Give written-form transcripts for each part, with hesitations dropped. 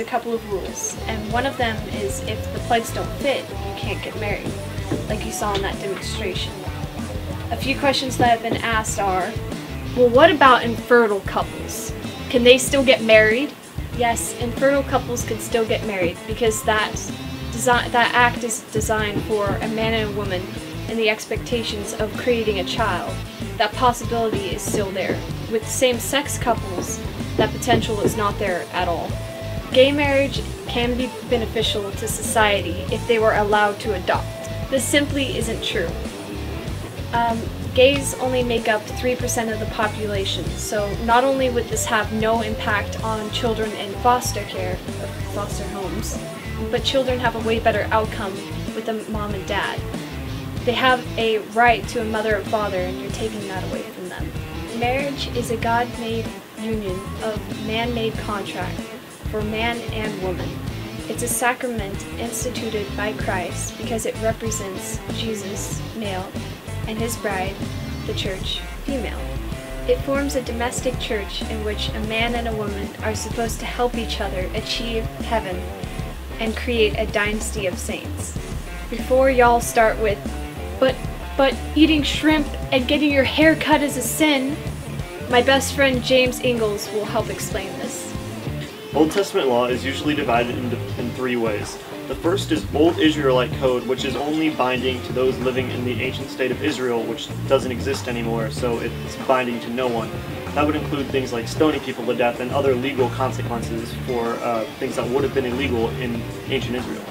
a couple of rules, and one of them is if the plugs don't fit, you can't get married, like you saw in that demonstration. A few questions that have been asked are, well, what about infertile couples? Can they still get married? Yes, infertile couples can still get married because that act is designed for a man and a woman and the expectations of creating a child. That possibility is still there. With same-sex couples, that potential is not there at all. Gay marriage can be beneficial to society if they were allowed to adopt. This simply isn't true. Gays only make up 3% of the population, so not only would this have no impact on children in foster care, or foster homes, but children have a way better outcome with a mom and dad. They have a right to a mother and father, and you're taking that away from them. Marriage is a God-made union of man-made contract for man and woman. It's a sacrament instituted by Christ because it represents Jesus, male, and his bride, the church, female. It forms a domestic church in which a man and a woman are supposed to help each other achieve heaven and create a dynasty of saints. Before y'all start with, but eating shrimp and getting your hair cut is a sin, my best friend James Ingalls will help explain this. Old Testament law is usually divided in three ways. The first is Old Israelite Code, which is only binding to those living in the ancient state of Israel, which doesn't exist anymore, so it's binding to no one. That would include things like stoning people to death and other legal consequences for things that would have been illegal in ancient Israel.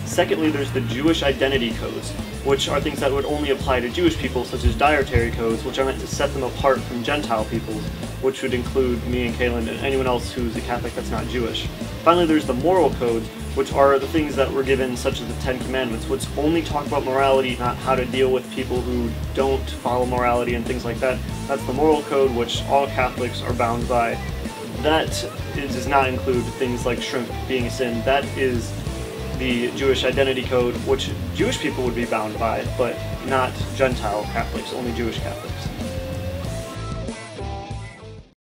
Secondly, there's the Jewish identity codes, which are things that would only apply to Jewish people, such as dietary codes, which are meant to set them apart from Gentile peoples, which would include me and Cailin and anyone else who's a Catholic that's not Jewish. Finally, there's the moral codes, which are the things that were given, such as the Ten Commandments, which only talk about morality, not how to deal with people who don't follow morality and things like that. That's the moral code, which all Catholics are bound by. That does not include things like shrimp being a sin. That is the Jewish identity code, which Jewish people would be bound by, but not Gentile Catholics, only Jewish Catholics.